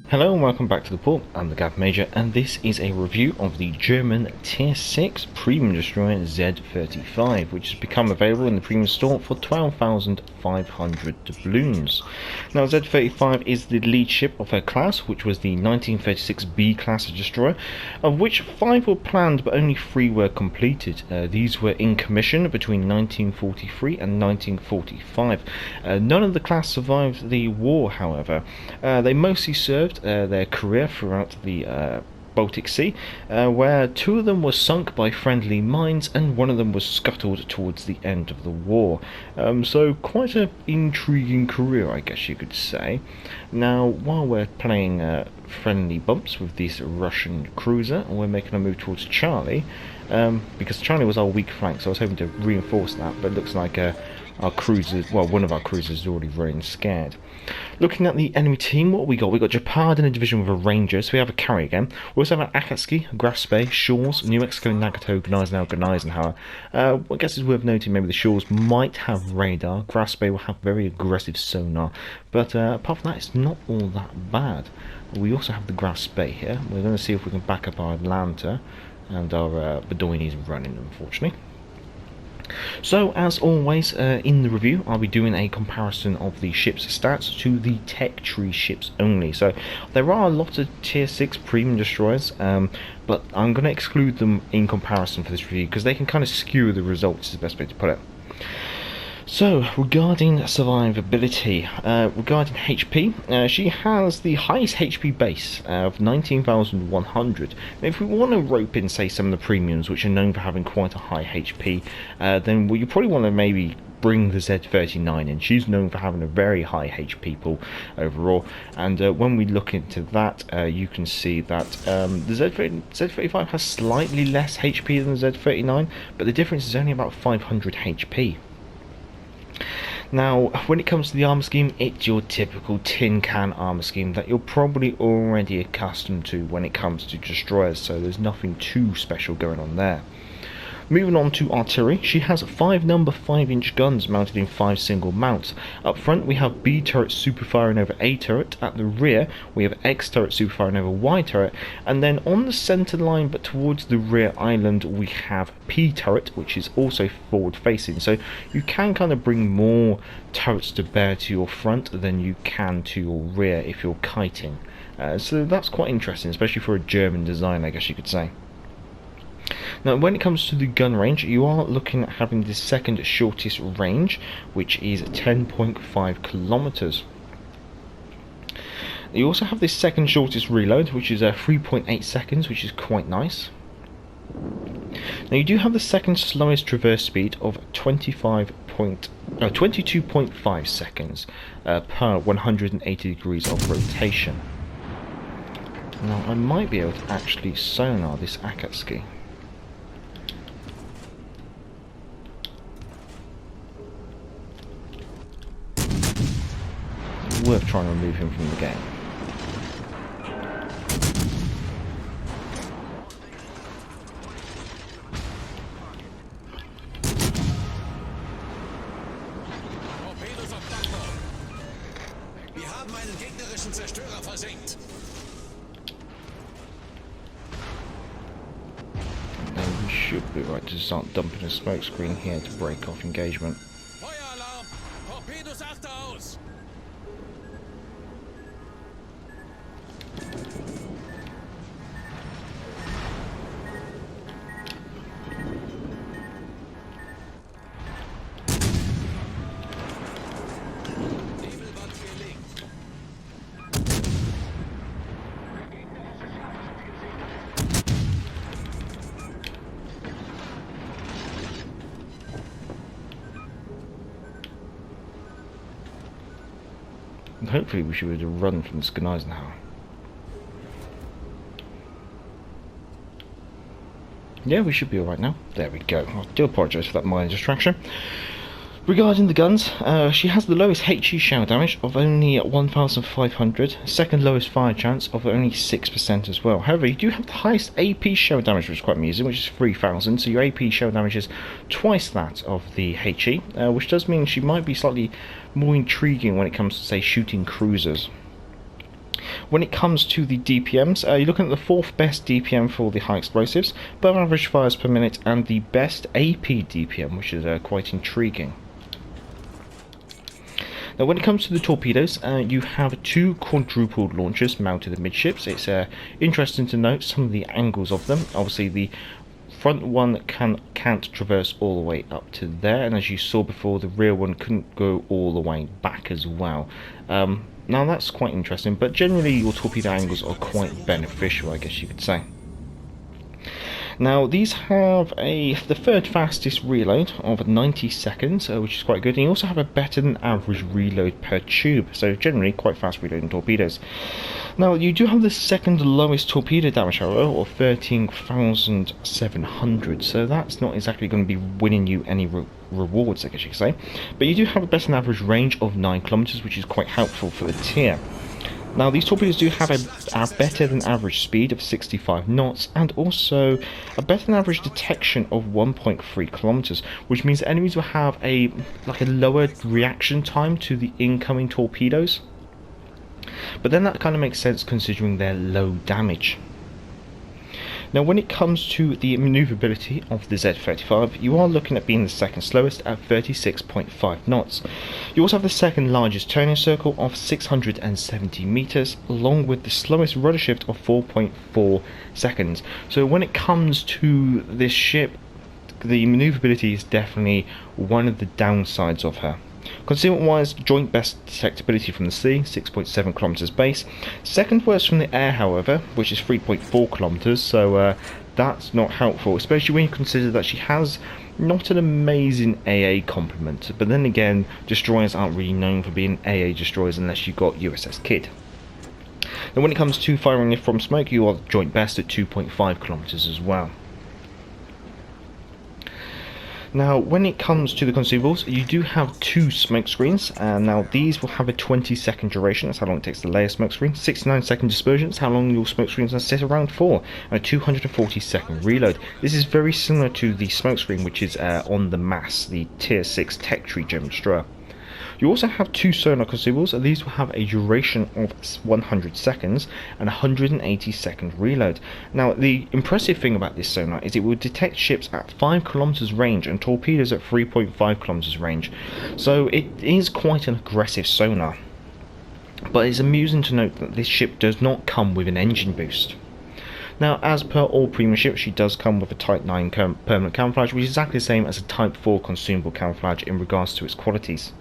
Hello and welcome back to the port. I'm the Gav Major, and this is a review of the German Tier 6 premium destroyer Z-35, which has become available in the premium store for 12,500 doubloons. Now, Z-35 is the lead ship of her class, which was the 1936 B class destroyer, of which 5 were planned but only 3 were completed. These were in commission between 1943 and 1945. None of the class survived the war, however. They mostly served their career throughout the Baltic Sea, where 2 of them were sunk by friendly mines and 1 of them was scuttled towards the end of the war. So quite an intriguing career, I guess you could say. Now, while we're playing friendly bumps with this Russian cruiser, we're making a move towards Charlie, because Charlie was our weak flank, so I was hoping to reinforce that, but it looks like our cruisers, well, one of our cruisers is already running scared. Looking at the enemy team, what we got? We got Japard in a division with a Ranger, so we have a carry again. We also have an Akatsuki, Graspe, Shores, New Mexico, Nagato, Gneisenhower. I guess it's worth noting maybe the Shores might have radar, Graspe will have very aggressive sonar, but apart from that, it's not all that bad. We also have the Graspe here. We're going to see if we can back up our Atlanta, and our Bedoini's running, unfortunately. So, as always, in the review, I'll be doing a comparison of the ship's stats to the tech tree ships only. So, there are a lot of Tier 6 premium destroyers, but I'm going to exclude them in comparison for this review, because they can kind of skew the results, is the best way to put it. So, regarding survivability, regarding HP, she has the highest HP base of 19,100. Now, if we want to rope in, say, some of the premiums, which are known for having quite a high HP, then you probably want to maybe bring the Z-39 in. She's known for having a very high HP pool overall, and when we look into that, you can see that the Z-35 has slightly less HP than the Z-39, but the difference is only about 500 HP. Now, when it comes to the armour scheme, it's your typical tin can armour scheme that you're probably already accustomed to when it comes to destroyers, so there's nothing too special going on there. Moving on to artillery, she has 5 number 5-inch guns mounted in 5 single mounts. Up front we have B turret super firing over A turret, at the rear we have X turret super firing over Y turret, and then on the centre line but towards the rear island we have P turret, which is also forward facing, so you can kind of bring more turrets to bear to your front than you can to your rear if you're kiting. So that's quite interesting, especially for a German design, I guess you could say. Now, when it comes to the gun range, you are looking at having the second shortest range, which is 10.5 kilometers. You also have this second shortest reload, which is 3.8 seconds, which is quite nice. Now, you do have the second slowest traverse speed of 22.5 seconds per 180 degrees of rotation. Now, I might be able to actually sonar this Akatsuki. Worth trying to remove him from the game. Torpedoes auf Deckung. Wir haben einen gegnerischen Zerstörer versenkt. Now we should be right to start dumping a smoke screen here to break off engagement. Feueralarm! Torpedos achter aus! And hopefully we should be able to run from this Gneisenhower. Yeah, we should be alright now. There we go. I do apologise for that minor distraction. Regarding the guns, she has the lowest HE shell damage of only 1,500, second lowest fire chance of only 6% as well. However, you do have the highest AP shell damage, which is quite amusing, which is 3,000, so your AP shell damage is twice that of the HE, which does mean she might be slightly more intriguing when it comes to, say, shooting cruisers. When it comes to the DPMs, you're looking at the 4th best DPM for the high explosives, above average fires per minute, and the best AP DPM, which is quite intriguing. Now when it comes to the torpedoes, you have 2 quadrupled launchers mounted amidships. It's interesting to note some of the angles of them. Obviously the front one can't traverse all the way up to there, and as you saw before, the rear one couldn't go all the way back as well. Now that's quite interesting, but generally your torpedo angles are quite beneficial, I guess you could say. Now these have the 3rd fastest reload of 90 seconds, which is quite good, and you also have a better than average reload per tube, so generally quite fast reloading torpedoes. Now you do have the 2nd lowest torpedo damage, however, of 13,700, so that's not exactly going to be winning you any rewards, I guess you could say, but you do have a better than average range of 9 kilometers, which is quite helpful for the tier. Now these torpedoes do have a better than average speed of 65 knots and also a better than average detection of 1.3 kilometers, which means enemies will have a lower reaction time to the incoming torpedoes. But then that kind of makes sense considering their low damage. Now when it comes to the maneuverability of the Z-35, you are looking at being the 2nd slowest at 36.5 knots. You also have the 2nd largest turning circle of 670 meters, along with the slowest rudder shift of 4.4 seconds. So when it comes to this ship, the maneuverability is definitely one of the downsides of her. Concealment wise, joint best detectability from the sea, 6.7 kilometers base. 2nd worst from the air, however, which is 3.4 kilometers, so that's not helpful, especially when you consider that she has not an amazing AA complement. But then again, destroyers aren't really known for being AA destroyers unless you've got USS Kidd. And when it comes to firing from smoke, you are joint best at 2.5 kilometers as well. Now when it comes to the consumables, you do have 2 smoke screens, and now these will have a 20-second duration, that's how long it takes to lay a smoke screen, 69-second dispersion, that's how long your smoke screens are sit around for, and a 240-second reload. This is very similar to the smoke screen which is on the MASS, the Tier 6 Tech Tree German destroyer. You also have 2 sonar consumables, and these will have a duration of 100 seconds and 180-second reload. Now the impressive thing about this sonar is it will detect ships at 5 kilometers range and torpedoes at 3.5 kilometers range, so it is quite an aggressive sonar. But it's amusing to note that this ship does not come with an engine boost. Now, as per all premium ships, she does come with a Type 9 permanent camouflage, which is exactly the same as a Type 4 consumable camouflage in regards to its qualities.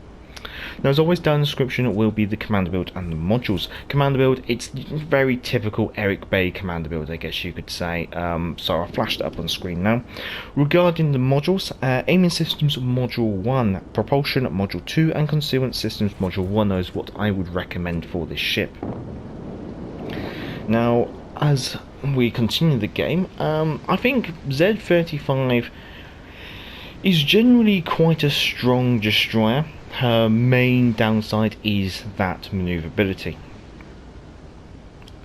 Now as always, down in the description will be the commander build and the modules. Commander build, it's very typical Eric Bay commander build, I guess you could say, so I'll flash that up on screen now. Regarding the modules, aiming systems module 1, propulsion module 2 and concealment systems module 1 is what I would recommend for this ship. Now as we continue the game, I think Z-35 is generally quite a strong destroyer. Her main downside is that maneuverability.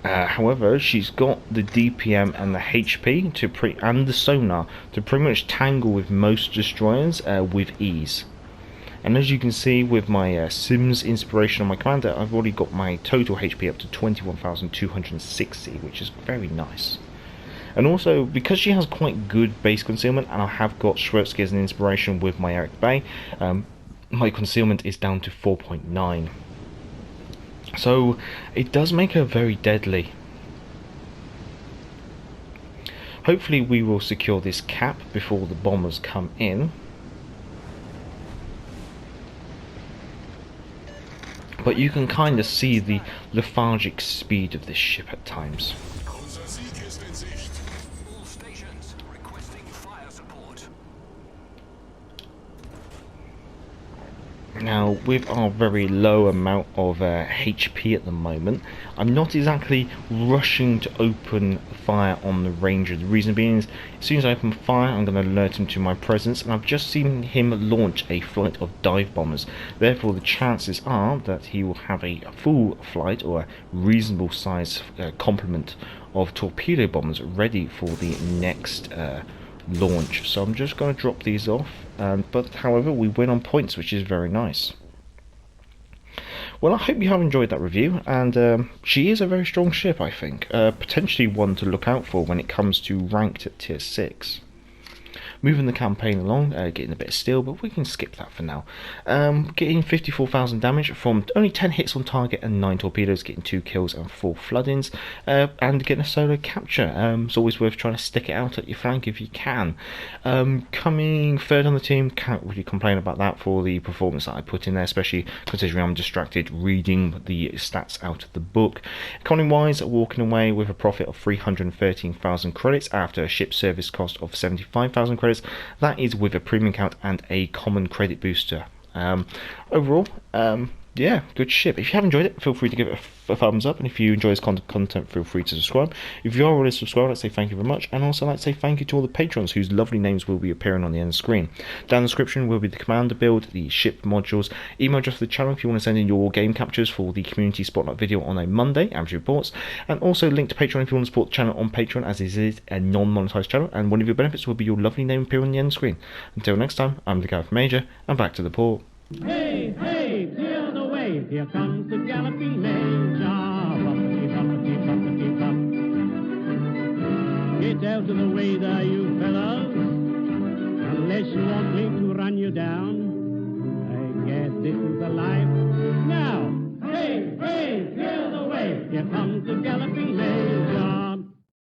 However, she's got the DPM and the HP and the sonar to pretty much tangle with most destroyers with ease. And as you can see with my Sims inspiration on my commander, I've already got my total HP up to 21,260, which is very nice. And also, because she has quite good base concealment, and I have got Świrski as an inspiration with my Eric Bay, my concealment is down to 4.9. So it does make her very deadly. Hopefully we will secure this cap before the bombers come in. But you can kind of see the lethargic speed of this ship at times. Now, with our very low amount of HP at the moment, I'm not exactly rushing to open fire on the Ranger. The reason being is, as soon as I open fire, I'm going to alert him to my presence, and I've just seen him launch a flight of dive bombers. Therefore, the chances are that he will have a full flight, or a reasonable size complement of torpedo bombers ready for the next launch. So I'm just going to drop these off, but however we win on points, which is very nice. Well, I hope you have enjoyed that review, and she is a very strong ship, I think. Potentially one to look out for when it comes to ranked at tier 6. Moving the campaign along, getting a bit of steel, but we can skip that for now. Getting 54,000 damage from only 10 hits on target and 9 torpedoes, getting 2 kills and 4 flood-ins, and getting a solo capture. It's always worth trying to stick it out at your flank if you can. Coming third on the team, can't really complain about that for the performance that I put in there, especially considering I'm distracted reading the stats out of the book. Economy-wise, walking away with a profit of 313,000 credits after a ship service cost of 75,000 credits. That is with a premium count and a common credit booster. Overall, yeah, good ship. If you have enjoyed it, feel free to give it a thumbs up, and if you enjoy this content, feel free to subscribe. If you are already subscribed, I'd say thank you very much, and also I'd like to say thank you to all the patrons whose lovely names will be appearing on the end of the screen. Down in the description will be the commander build, the ship modules, email address for the channel if you want to send in your game captures for the community spotlight video on a Monday, amateur reports, and also link to Patreon if you want to support the channel on Patreon, as this is a non-monetized channel, and one of your benefits will be your lovely name appearing on the end of the screen. Until next time, I'm the Gareth Major, and back to the port. Hey, hey, clear the way, here comes the galloping